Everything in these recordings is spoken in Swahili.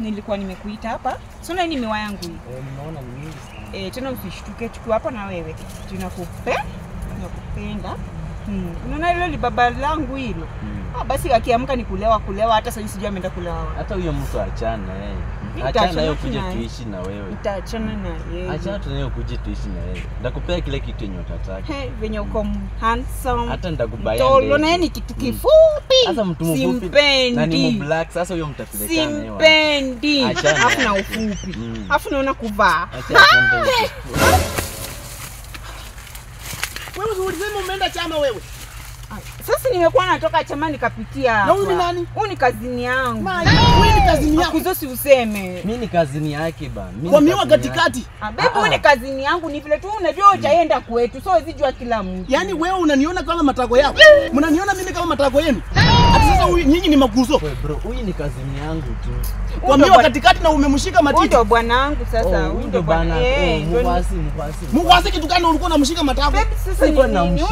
nilikuwa nimekuita hapa. Sona hii miwa yangu hii. Nimeona ni mingi sana. Tena usishtuke chukua hapa na wewe. Tunakupenda. Unaona hilo li baba langu hilo. Basi akiamka ni kulewa hata sasa sijui ameenda kulewa. Hata huyo mtu achana Achana nayo kuja tuishi na wewe. Nitaachana na yeye. Achana nayo kuja tuishi na wewe. Ndakupea kile kitu yenye utataka. Venye uko handsome. Hata ndakubaya. Tolo na ni kitu kifupi. Sasa mtu mfupi na ni mblack, sasa huyo mtapelekana wewe. Simpendi. Afu na ufupi. Afu naona kuvaa. Wewe ulisema umeenda chama wewe. Sasa nimekuwa natoka chama nikapitia hapa. Na huyu ni nani? Huyu ni kazini yangu. Huyu ni kazini yako. Kuzosi useme. Mimi ni kazini yake bana. Kwa miwa katikati. Baby huyu ni kazini yangu ni vile tu unajua hujaenda kwetu. So uzijua kila mtu. Yaani wewe unaniona kama matako yako. Mnaniona mimi kama matako yenu. Hata sasa huyu nyinyi ni maguzo. Wewe bro, huyu ni kazini yangu tu. Kwa miwa katikati na umemshika matiti. Ndio bwana wangu sasa. Huyu ndio bwana. Mkwasi. Mkwasi kitu gani ulikuwa unamshika matako? Baby sasa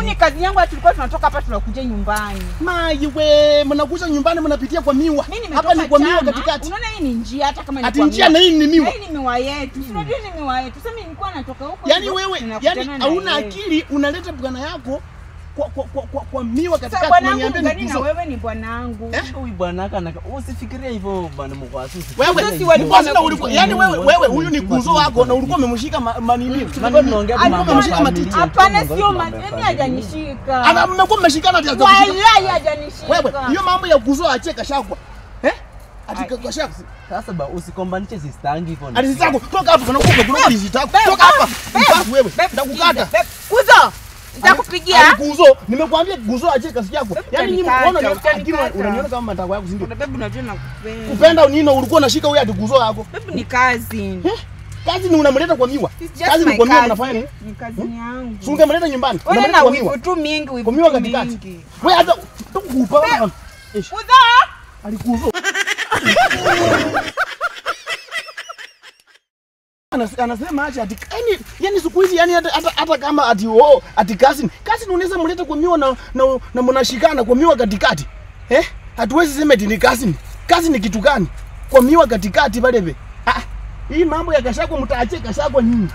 ni kazi yangu tulikuwa tunatoka hapa tunakuja nyumbani. Mai we, mnakuja nyumbani mnapitia kwa miwa. Hapa ni kwa miwa katikati. Unaona hii ni njia hata kama ni kwa miwa. Ati njia na hii ni miwa. Hii ni miwa yetu. Unajua ni miwa yetu. Sasa mimi nilikuwa natoka huko. Yaani wewe, hauna akili unaleta bwana yako kwa miwa katikati unaniambia ni kuzo. Wewe ni bwanangu. Huyu bwana anaka usifikirie hivyo bwana Mkwasi. Wewe si walikuwa ulikuwa yaani wewe huyu ni kuzo wako na ulikuwa umemshika manini. Tulikuwa tunaongea mambo ya matiti. Hapana sio mimi hajanishika. Ana mmekuwa mmeshikana hata za wallahi hajanishika. Wewe hiyo mambo ya kuzo acheka shakwa. Atika shakwa. Sasa ba usikombanishe sister yangu hivyo. Ati sister yako toka hapa kuna ulizitaka. Toka hapa. Mbafu wewe. Ndakukata. Kuzo. Nitakupigia. Kuzo, nimekuambia kuzo aje kasi yako. Yaani nyinyi unaniona kama matako yako si ndio? Baby unajua nakupenda. Kupenda nini ulikuwa unashika huyu ati kuzo yako? Baby ni kazi. Kazi ni unamleta kwa miwa. Kazi ni kwa miwa unafanya nini? Ni kazi yangu. Si ungemleta nyumbani. Unamleta kwa miwa. Tu mingi kwa miwa katikati. Wewe hata tukupa. Kuzo. Alikuzo. Anasema acha ati yani siku hizi yani hata kama ati kazi unaweza mleta kwa miwa na mnashikana kwa miwa katikati. Hatuwezi sema eti ni kazi. Kazi ni kitu gani? Kwa miwa katikati pale. Hii mambo ya Gachagua mtaachia Gachagua nyinyi.